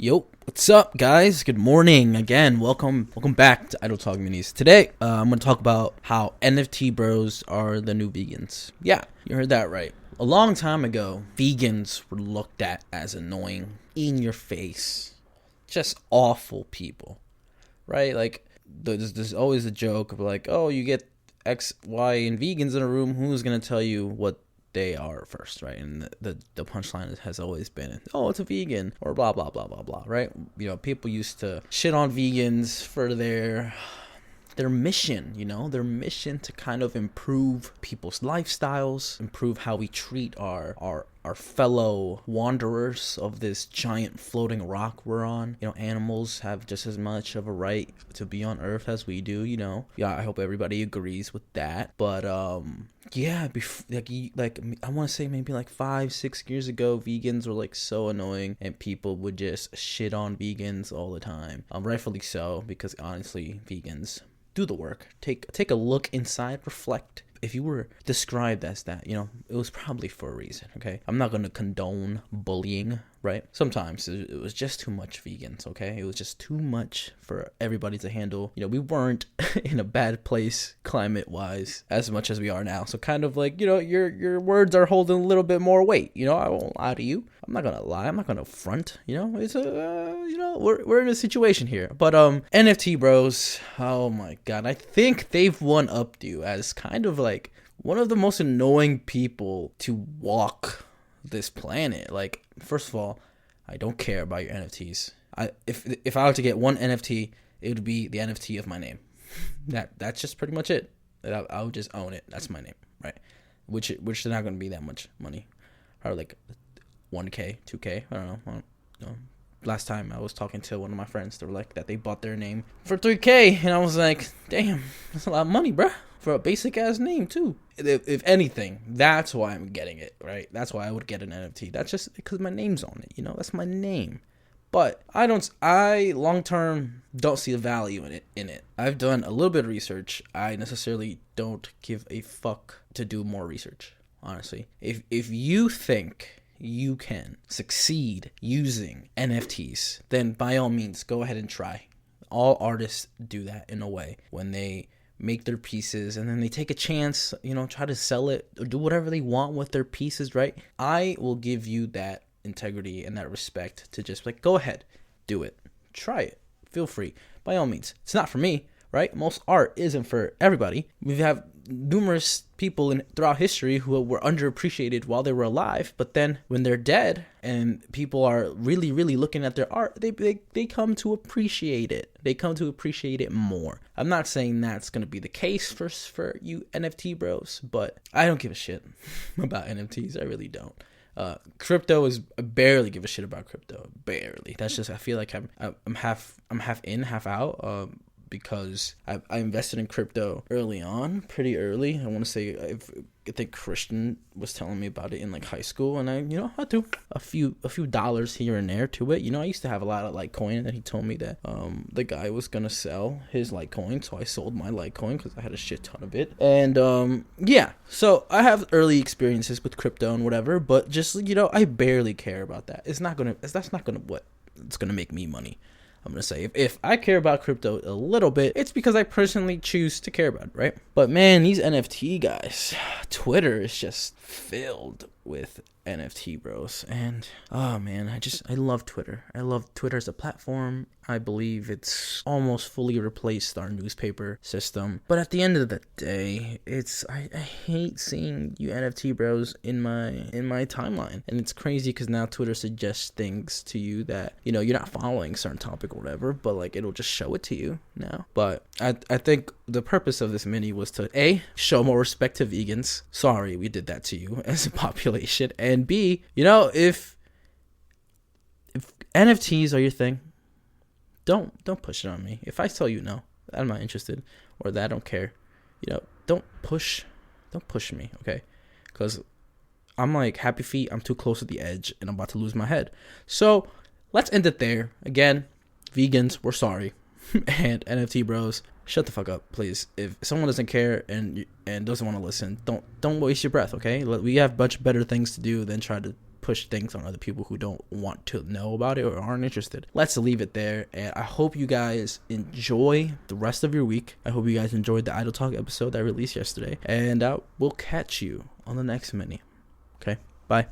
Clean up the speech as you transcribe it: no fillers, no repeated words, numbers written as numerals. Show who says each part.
Speaker 1: Yo, what's up, guys? Good morning again. Welcome back to Idle Talk Minis. Today, I'm going to talk about how NFT bros are the new vegans. Yeah, you heard that right. A long time ago, vegans were looked at as annoying, in your face, just awful people, right? Like, there's always a joke of like, oh, you get X, Y, and vegans in a room. Who's going to tell you what they are first, right? And the punchline has always been, oh, it's a vegan, or blah blah blah blah blah, right? You know, people used to shit on vegans for their mission, their mission to kind of improve people's lifestyles, improve how we treat our fellow wanderers of this giant floating rock we're on. Animals have just as much of a right to be on Earth as we do. Yeah, I hope everybody agrees with that. But yeah, like I want to say maybe like 5-6 years ago, vegans were like so annoying, and people would just shit on vegans all the time. Rightfully so, because honestly, vegans do the work. Take a look inside, reflect. If you were described as that, it was probably for a reason, okay? I'm not going to condone bullying, right? Sometimes it was just too much vegans, okay? It was just too much for everybody to handle. We weren't in a bad place climate-wise as much as we are now. So kind of like, your words are holding a little bit more weight. I won't lie to you. I'm not going to lie. I'm not going to front. It's we're in a situation here. But NFT bros, oh my God. I think they've one-upped you as kind of like one of the most annoying people to walk this planet. Like, first of all, I don't care about your NFTs. If I were to get one NFT, it would be the NFT of my name. That's just pretty much it. I would just own it. That's my name, right? Which is not going to be that much money. Or like 1K, 2K. I don't know. Last time I was talking to one of my friends, they were like that they bought their name for 3K, and I was like, damn, that's a lot of money, bruh, for a basic ass name too. If anything, that's why I'm getting it, right? That's why I would get an NFT. That's just because my name's on it, that's my name. But I long term don't see the value in it. I've done a little bit of research. I necessarily don't give a fuck to do more research, honestly. If you think you can succeed using NFTs, then by all means, go ahead and try. All artists do that in a way when they make their pieces and then they take a chance, try to sell it or do whatever they want with their pieces, right? I will give you that integrity and that respect to just like, go ahead, do it, try it, feel free. By all means, it's not for me, right? Most art isn't for everybody. We have numerous people throughout history who were underappreciated while they were alive, but then when they're dead and people are really, really looking at their art, they come to appreciate it. They come to appreciate it more. I'm not saying that's going to be the case for you NFT bros, but I don't give a shit about NFTs. I really don't. Crypto is, I barely give a shit about crypto. Barely. That's just, I feel like I'm half in, half out. Because I invested in crypto early on, pretty early. I want to say, I think Christian was telling me about it in like high school, and I threw a few dollars here and there to it. I used to have a lot of Litecoin, and then he told me that the guy was gonna sell his Litecoin, so I sold my Litecoin because I had a shit ton of it. And yeah, so I have early experiences with crypto and whatever, but just I barely care about that. That's not gonna what it's gonna make me money. I'm going to say, if I care about crypto a little bit, it's because I personally choose to care about it, right? But man, these NFT guys, Twitter is just filled with NFT bros. And, oh man, I love Twitter. I love Twitter as a platform. I believe it's almost fully replaced our newspaper system. But at the end of the day, I hate seeing you NFT bros in my timeline. And it's crazy because now Twitter suggests things to you that, you're not following a certain topic or whatever, but like it'll just show it to you now. But I think the purpose of this mini was to A, show more respect to vegans. Sorry we did that to you as a population. And B, if NFTs are your thing, don't push it on me. If I tell you no, I'm not interested, or that I don't care, don't push me, okay? Because I'm like happy feet, I'm too close to the edge, and I'm about to lose my head. So let's end it there. Again, vegans, we're sorry. And NFT bros, shut the fuck up, please. If someone doesn't care and doesn't want to listen, don't waste your breath, okay? We have much better things to do than try to push things on other people who don't want to know about it or aren't interested. Let's leave it there. And I hope you guys enjoy the rest of your week. I hope you guys enjoyed the Idle Talk episode that I released yesterday. And we'll catch you on the next mini. Okay, bye.